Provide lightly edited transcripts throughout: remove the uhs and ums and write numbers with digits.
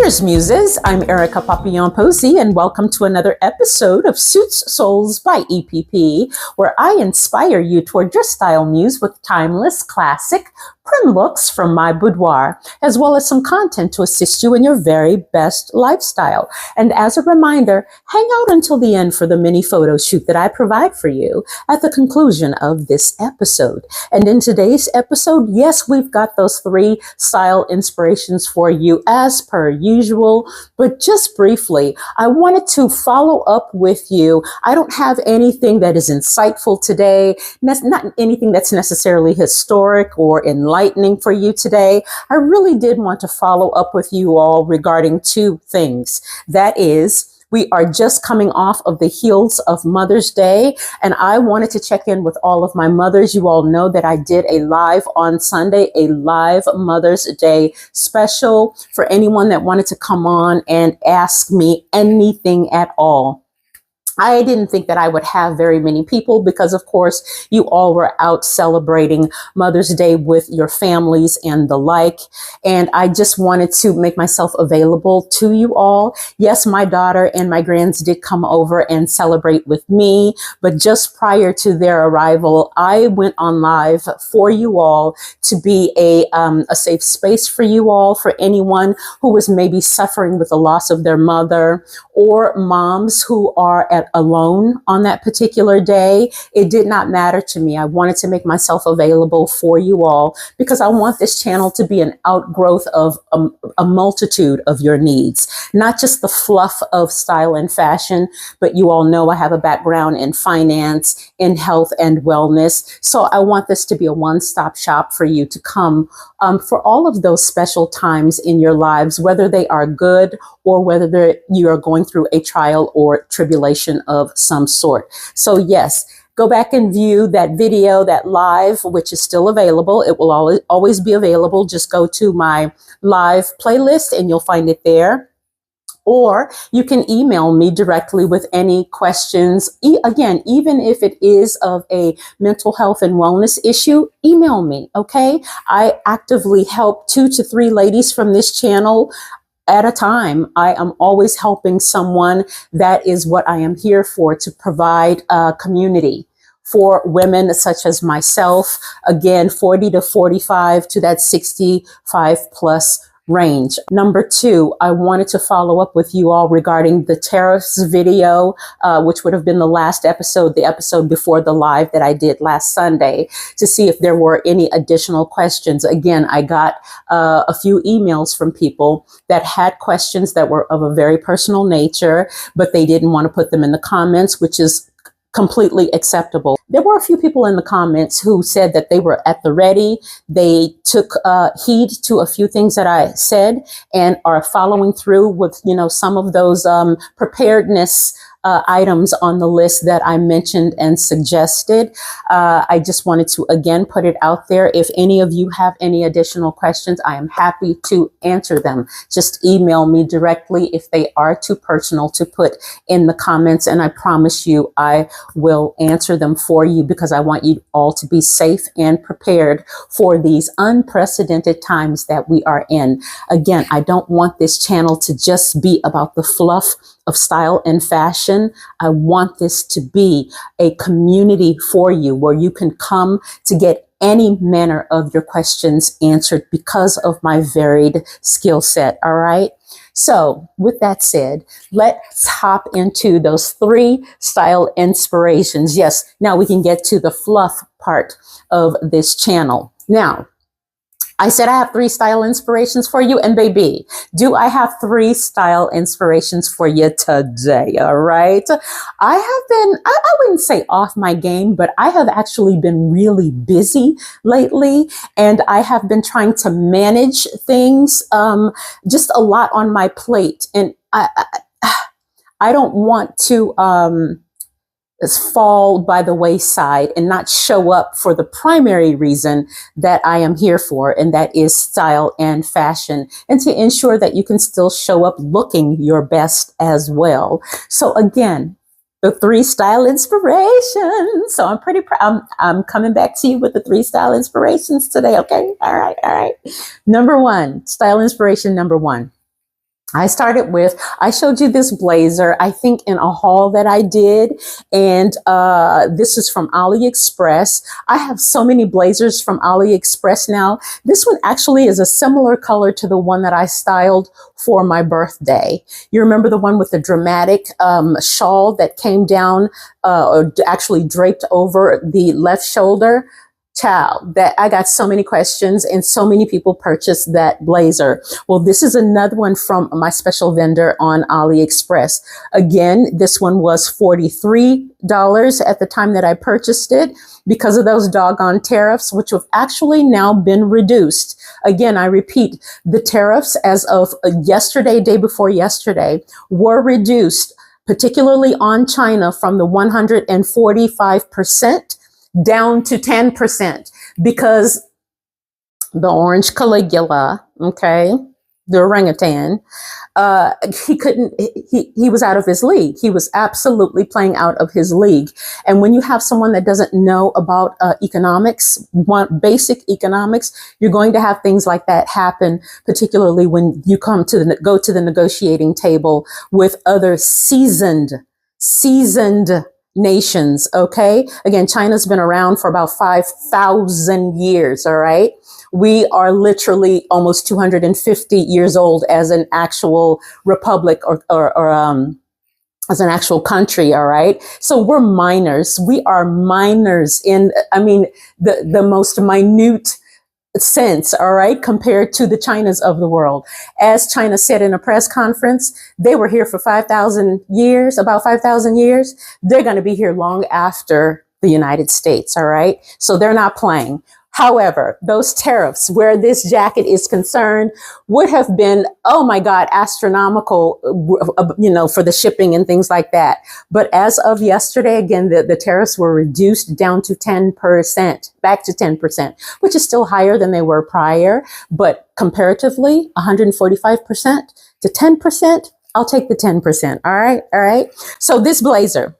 Cheers, Muses. I'm Erica Papillon-Posey, and welcome to another episode of Suits Souls by EPP, where I inspire you toward your style muse with timeless, classic, prim looks from my boudoir, as well as some content to assist you in your very best lifestyle. And as a reminder, hang out until the end for the mini photo shoot that I provide for you at the conclusion of this episode. And in today's episode, yes, we've got those 3 style inspirations for you as per usual, but just briefly, I wanted to follow up with you. I don't have anything that is insightful today, not anything that's necessarily historic or enlightening for you today. I really did want to follow up with you all regarding 2 things. That is, we are just coming off of the heels of Mother's Day, and I wanted to check in with all of my mothers. You all know that I did a live on Sunday, a live Mother's Day special for anyone that wanted to come on and ask me anything at all. I didn't think that I would have very many people because, of course, you all were out celebrating Mother's Day with your families and the like. And I just wanted to make myself available to you all. Yes, my daughter and my grands did come over and celebrate with me, but just prior to their arrival, I went on live for you all to be a safe space for you all, for anyone who was maybe suffering with the loss of their mother, or moms who are alone on that particular day. It did not matter to me. I wanted to make myself available for you all because I want this channel to be an outgrowth of a multitude of your needs, not just the fluff of style and fashion, but you all know I have a background in finance, in health and wellness. So I want this to be a one-stop shop for you to come for all of those special times in your lives, whether they are good or whether you are going through a trial or tribulation of some sort. So yes, go back and view that video, that live, which is still available. It will always be available. Just go to my live playlist and you'll find it there. Or you can email me directly with any questions. Again, even if it is of a mental health and wellness issue, email me, okay? I actively help 2 to 3 ladies from this channel at a time. I am always helping someone. That is what I am here for, to provide a community for women such as myself. Again, 40 to 45 to that 65 plus range. Number 2, I wanted to follow up with you all regarding the tariffs video, which would have been the last episode, the episode before the live that I did last Sunday, to see if there were any additional questions. Again, I got a few emails from people that had questions that were of a very personal nature, but they didn't want to put them in the comments, which is completely acceptable. There were a few people in the comments who said that they were at the ready. They took heed to a few things that I said and are following through with, some of those preparedness items on the list that I mentioned and suggested. I just wanted to again put it out there. If any of you have any additional questions, I am happy to answer them. Just email me directly if they are too personal to put in the comments, and I promise you I will answer them for you because I want you all to be safe and prepared for these unprecedented times that we are in. Again, I don't want this channel to just be about the fluff of style and fashion. I want this to be a community for you where you can come to get any manner of your questions answered because of my varied skill set. All right. So with that said, let's hop into those 3 style inspirations. Yes. Now we can get to the fluff part of this channel. Now, I said I have 3 style inspirations for you, and baby, do I have 3 style inspirations for you today, all right? I have been, I wouldn't say off my game, but I have actually been really busy lately, and I have been trying to manage things, just a lot on my plate, and I don't want to fall by the wayside and not show up for the primary reason that I am here for, and that is style and fashion, and to ensure that you can still show up looking your best as well. So again, the 3 style inspirations. So I'm pretty proud. I'm coming back to you with the 3 style inspirations today. Okay. All right. Number 1, style inspiration number 1. I showed you this blazer, I think in a haul that I did. And this is from AliExpress. I have so many blazers from AliExpress now. This one actually is a similar color to the one that I styled for my birthday. You remember the one with the dramatic shawl that came down or actually draped over the left shoulder? Child, that I got so many questions and so many people purchased that blazer. Well, this is another one from my special vendor on AliExpress. Again, this one was $43 at the time that I purchased it because of those doggone tariffs, which have actually now been reduced. Again, I repeat, the tariffs as of yesterday, day before yesterday, were reduced, particularly on China, from the 145% down to 10% because the orange Caligula, okay, the orangutan, he was out of his league. He was absolutely playing out of his league. And when you have someone that doesn't know about economics, basic economics, you're going to have things like that happen, particularly when you go to the negotiating table with other seasoned nations. Okay. Again, China's been around for about 5,000 years. All right. We are literally almost 250 years old as an actual republic or as an actual country. All right. So we're minors. We are minors in, the most minute sense, all right, compared to the Chinas of the world. As China said in a press conference, they were here for 5,000 years, about 5,000 years. They're going to be here long after the United States, all right? So they're not playing. However, those tariffs, where this jacket is concerned, would have been, oh my God, astronomical, for the shipping and things like that. But as of yesterday, again, the tariffs were reduced down to 10%, back to 10%, which is still higher than they were prior. But comparatively, 145% to 10%, I'll take the 10%. All right. All right. So this blazer,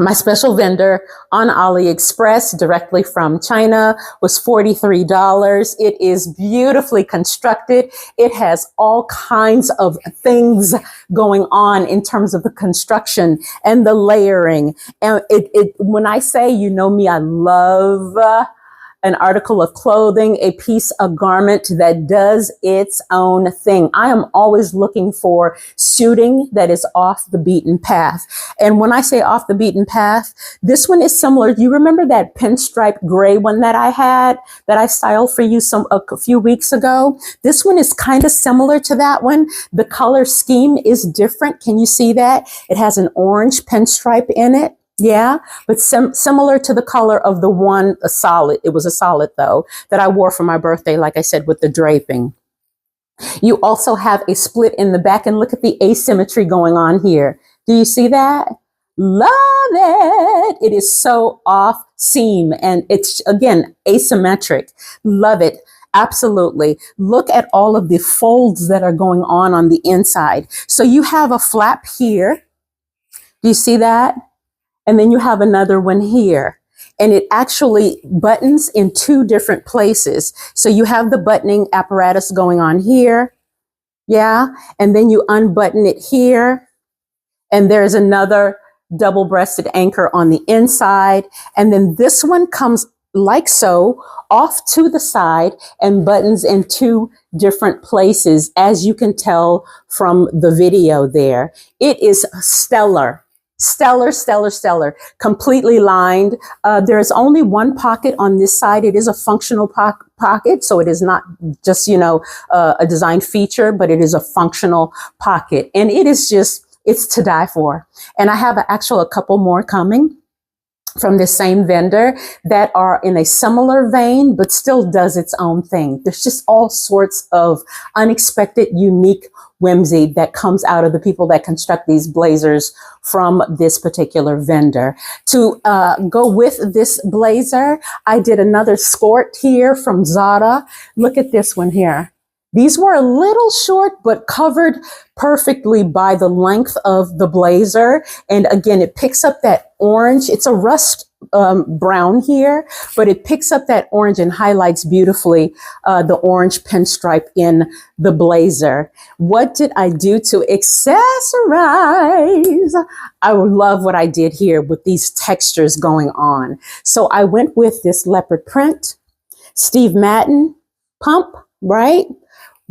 my special vendor on AliExpress directly from China, was $43. It is beautifully constructed. It has all kinds of things going on in terms of the construction and the layering. And when I say, you know me, I love an article of clothing, a piece of garment that does its own thing. I am always looking for suiting that is off the beaten path. And when I say off the beaten path, this one is similar. You remember that pinstripe gray one that I had, that I styled for you a few weeks ago? This one is kind of similar to that one. The color scheme is different. Can you see that? It has an orange pinstripe in it. Yeah, but similar to the color of the one, a solid. It was a solid, though, that I wore for my birthday, like I said, with the draping. You also have a split in the back, and look at the asymmetry going on here. Do you see that? Love it. It is so off seam, and it's, again, asymmetric. Love it. Absolutely. Look at all of the folds that are going on the inside. So you have a flap here. Do you see that? And then you have another one here, and it actually buttons in two different places. So you have the buttoning apparatus going on here. Yeah. And then you unbutton it here. And there's another double-breasted anchor on the inside. And then this one comes like so off to the side and buttons in two different places, as you can tell from the video there. It is stellar. Stellar, stellar, stellar, completely lined. There is only one pocket on this side. It is a functional pocket. So it is not just, a design feature, but it is a functional pocket. And it is it's to die for. And I have a couple more coming from the same vendor that are in a similar vein, but still does its own thing. There's just all sorts of unexpected, unique whimsy that comes out of the people that construct these blazers from this particular vendor. To go with this blazer, I did another skirt here from Zara. Look at this one here. These were a little short, but covered perfectly by the length of the blazer. And again, it picks up that orange. It's a rust brown here, but it picks up that orange and highlights beautifully the orange pinstripe in the blazer. What did I do to accessorize? I love what I did here with these textures going on. So I went with this leopard print, Steve Madden pump, right?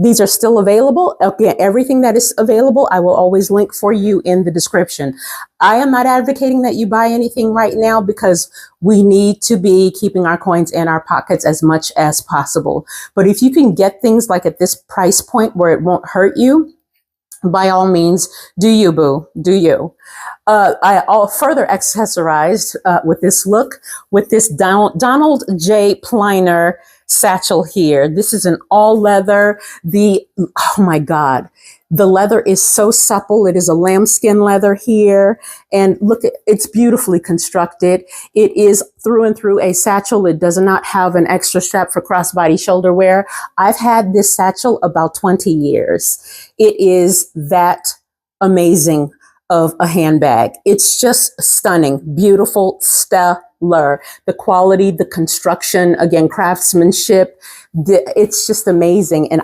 These are still available. Again, everything that is available, I will always link for you in the description. I am not advocating that you buy anything right now because we need to be keeping our coins in our pockets as much as possible. But if you can get things like at this price point where it won't hurt you, by all means, do you, boo, do you. I further accessorized with this look, with this Donald J. Pliner satchel here. This is an all leather. Oh my God, the leather is so supple. It is a lambskin leather here. And look, it's beautifully constructed. It is through and through a satchel. It does not have an extra strap for crossbody shoulder wear. I've had this satchel about 20 years. It is that amazing of a handbag. It's just stunning, beautiful, stellar. The quality, the construction, again, craftsmanship, it's just amazing. And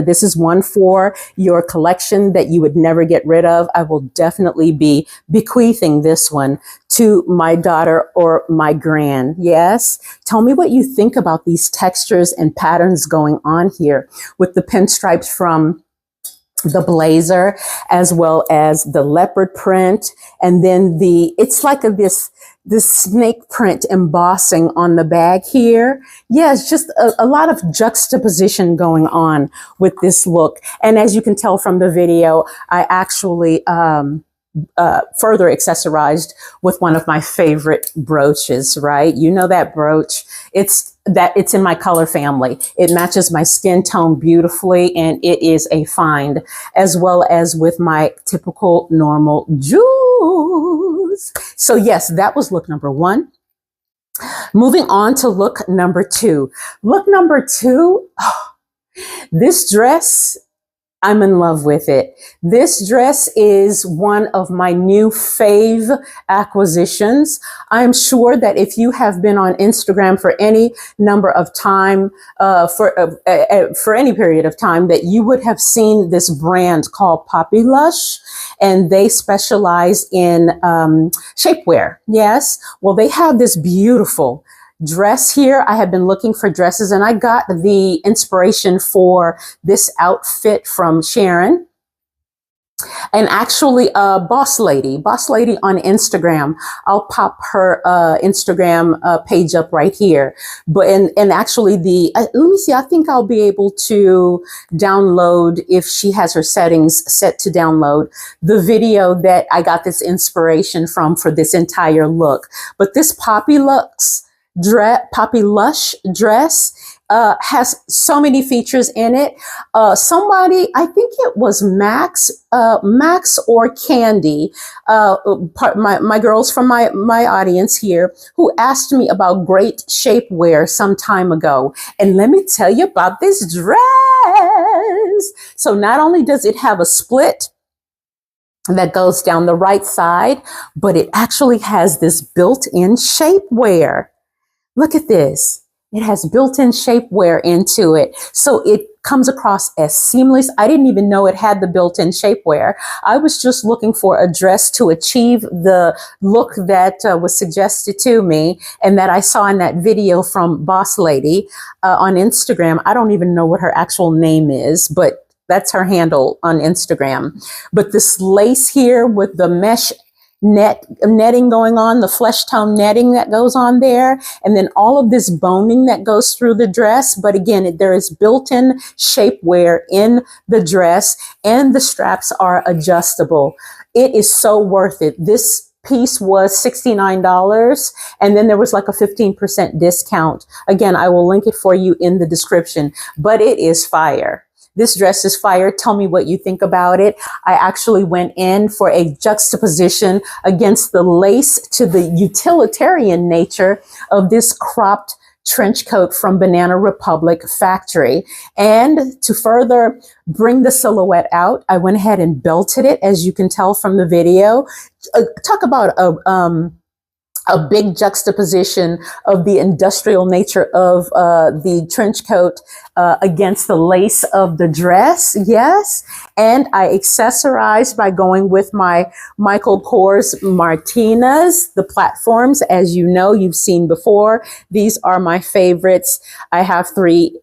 this is one for your collection that you would never get rid of. I will definitely be bequeathing this one to my daughter or my grand. Yes. Tell me what you think about these textures and patterns going on here with the pinstripes from the blazer, as well as the leopard print. And then it's like this snake print embossing on the bag here. Yeah, it's just a lot of juxtaposition going on with this look. And as you can tell from the video, I actually, further accessorized with one of my favorite brooches, right? You know that brooch. It's in my color family. It matches my skin tone beautifully, and it is a find, as well as with my typical normal jewels. So yes, that was look number one. Moving on to look number two. Look number two, this dress, I'm in love with it. This dress is one of my new fave acquisitions. I'm sure that if you have been on Instagram for any number of time, for any period of time, that you would have seen this brand called Poppy Lush, and they specialize in shapewear. Yes. Well, they have this beautiful dress here. I have been looking for dresses, and I got the inspiration for this outfit from Sharon. And actually, Boss Lady on Instagram. I'll pop her Instagram page up right here. But and actually let me see. I think I'll be able to download, if she has her settings set to download, the video that I got this inspiration from for this entire look. But this Poppy Lush dress has so many features in it. Somebody, I think it was Max or Candy, my girls from my audience here, who asked me about great shapewear some time ago. And let me tell you about this dress. So not only does it have a split that goes down the right side, but it actually has this built-in shapewear. Look at this. It has built-in shapewear into it. So it comes across as seamless. I didn't even know it had the built-in shapewear. I was just looking for a dress to achieve the look that was suggested to me and that I saw in that video from Boss Lady on Instagram. I don't even know what her actual name is, but that's her handle on Instagram. But this lace here with the mesh netting going on, the flesh tone netting that goes on there, and then all of this boning that goes through the dress. But again, there is built-in shapewear in the dress, and the straps are adjustable. It is so worth it. This piece was $69, and then there was like a 15% discount. Again, I will link it for you in the description, but it is fire. This dress is fire. Tell me what you think about it. I actually went in for a juxtaposition against the lace to the utilitarian nature of this cropped trench coat from Banana Republic factory. And to further bring the silhouette out, I went ahead and belted it, as you can tell from the video. Talk about a big juxtaposition of the industrial nature of the trench coat against the lace of the dress. Yes. And I accessorized by going with my Michael Kors Martinas, the platforms, as you know, you've seen before. These are my favorites. I have three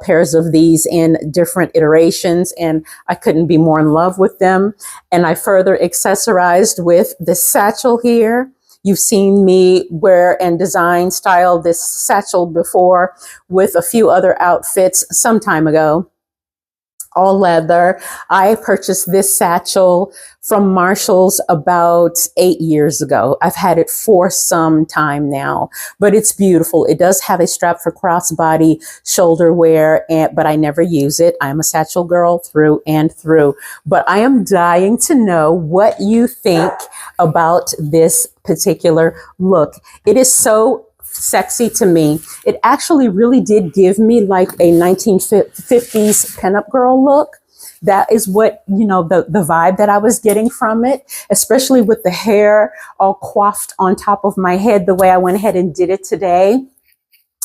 pairs of these in different iterations, and I couldn't be more in love with them. And I further accessorized with the satchel here. You've seen me wear and design style this satchel before with a few other outfits some time ago. All leather. I purchased this satchel from Marshall's about 8 years ago. I've had it for some time now, but it's beautiful. It does have a strap for crossbody shoulder wear, but I never use it. I'm a satchel girl through and through, but I am dying to know what you think about this particular look. It is so sexy to me. It actually really did give me like a 1950s pinup girl look. That is what, you know, the vibe that I was getting from it, especially with the hair all coiffed on top of my head the way I went ahead and did it today.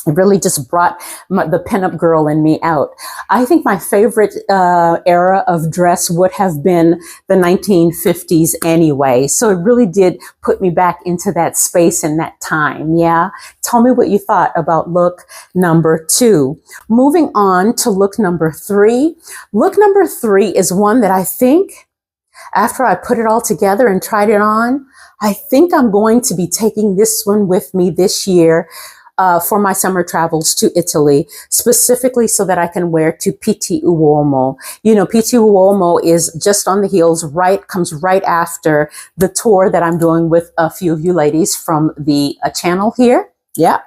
It really just brought the pinup girl in me out. I think my favorite era of dress would have been the 1950s anyway. So it really did put me back into that space and that time. Yeah. Tell me what you thought about look number 2. Moving on to look number 3. Look number 3 is one that I think after I put it all together and tried it on, I think I'm going to be taking this one with me this year. For my summer travels to Italy, specifically so that I can wear to Pitti Uomo. You know, Pitti Uomo is just on the heels, comes right after the tour that I'm doing with a few of you ladies from the channel here. Yeah.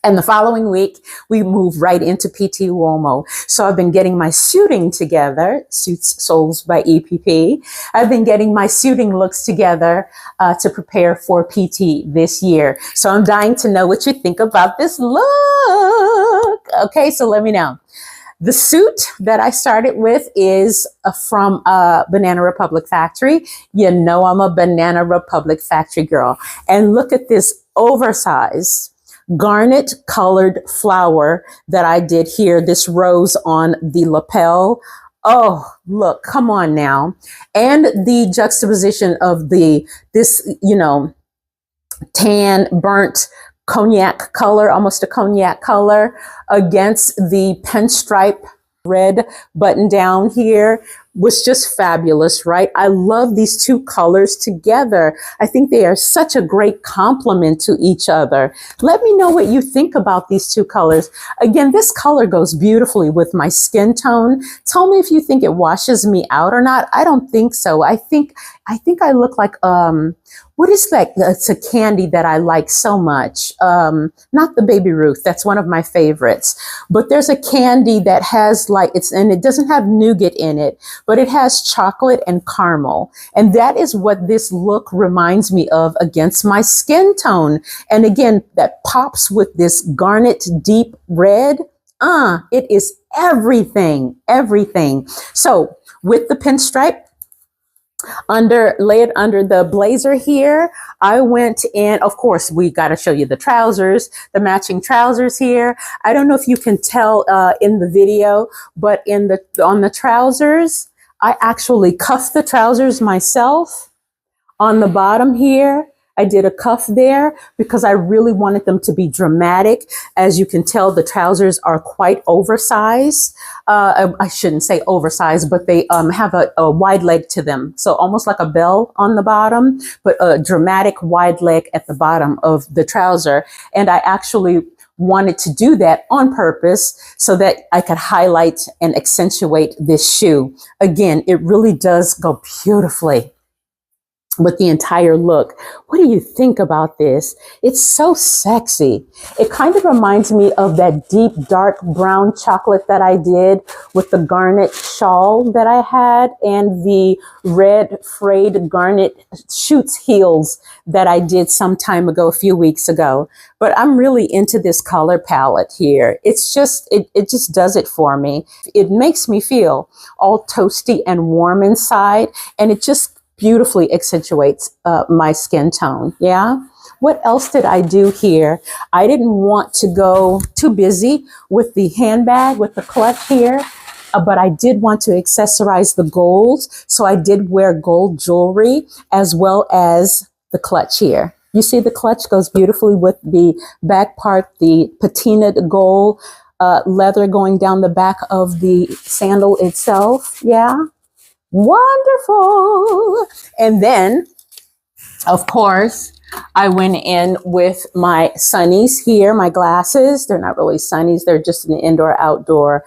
And the following week, we move right into Pitti Uomo. So I've been getting my suiting together, Suits Souls by EPP. I've been getting my suiting looks together to prepare for PT this year. So I'm dying to know what you think about this look. Okay, so let me know. The suit that I started with is from Banana Republic Factory. You know I'm a Banana Republic Factory girl. And look at this oversized garnet colored flower that I did here, this rose on the lapel. Oh, look, come on now. And the juxtaposition of this, you know, tan, burnt cognac color, almost a cognac color against the pinstripe red button down here was just fabulous, right? I love these two colors together. I think they are such a great complement to each other. Let me know what you think about these two colors. Again, this color goes beautifully with my skin tone. Tell me if you think it washes me out or not. I don't think so. I think I look like, what is that? It's a candy that I like so much. Not the Baby Ruth. That's one of my favorites. But there's a candy that has and it doesn't have nougat in it, but it has chocolate and caramel. And that is what this look reminds me of against my skin tone. And again, that pops with this garnet deep red. It is everything, everything. So with the pinstripe, laid under the blazer here, I went in, of course, we got to show you the trousers, the matching trousers here. I don't know if you can tell in the video, but on the trousers, I actually cuffed the trousers myself. On the bottom here, I did a cuff there because I really wanted them to be dramatic. As you can tell, the trousers are quite oversized. I shouldn't say oversized, but they have a wide leg to them. So almost like a bell on the bottom, but a dramatic wide leg at the bottom of the trouser. And I actually wanted to do that on purpose so that I could highlight and accentuate this shoe. Again, it really does go beautifully with the entire look. What do you think about this? It's so sexy. It kind of reminds me of that deep, dark brown chocolate that I did with the garnet shawl that I had and the red frayed garnet Schutz heels that I did some time ago, a few weeks ago. But I'm really into this color palette here. It's just, it just does it for me. It makes me feel all toasty and warm inside, and it just beautifully accentuates my skin tone. Yeah. What else did I do here? I didn't want to go too busy with the handbag, with the clutch here, but I did want to accessorize the gold. So I did wear gold jewelry as well as the clutch here. You see the clutch goes beautifully with the back part, the patinaed gold leather going down the back of the sandal itself. Yeah. Wonderful. And then, of course, I went in with my sunnies here, my glasses. They're not really sunnies. They're just an indoor-outdoor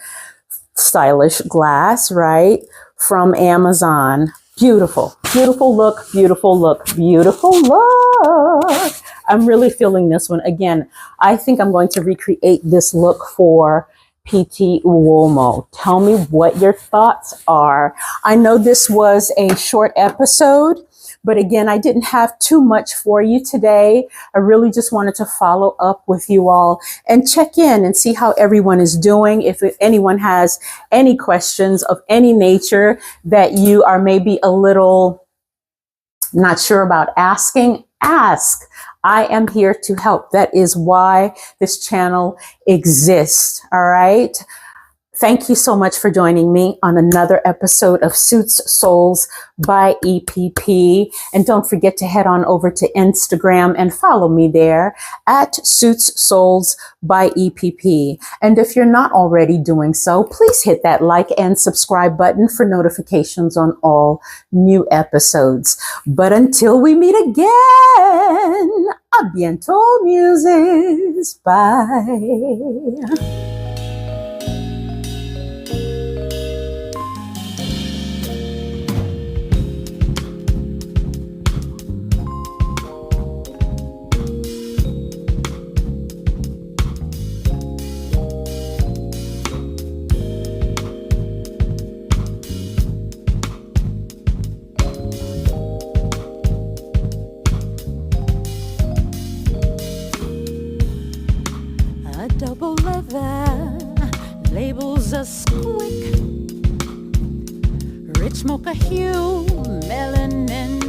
stylish glass, right? From Amazon. Beautiful, beautiful look, beautiful look, beautiful look. I'm really feeling this one. Again, I think I'm going to recreate this look for PT Uomo. Tell me what your thoughts are. I know this was a short episode, but again, I didn't have too much for you today. I really just wanted to follow up with you all and check in and see how everyone is doing. If anyone has any questions of any nature that you are maybe a little not sure about asking, ask. I am here to help. That is why this channel exists. All right. Thank you so much for joining me on another episode of Suits Souls by EPP. And don't forget to head on over to Instagram and follow me there at Suits Souls by EPP. And if you're not already doing so, please hit that like and subscribe button for notifications on all new episodes. But until we meet again, a bientôt, muses. Bye. Double leather, labels a squick, rich mocha hue, melanin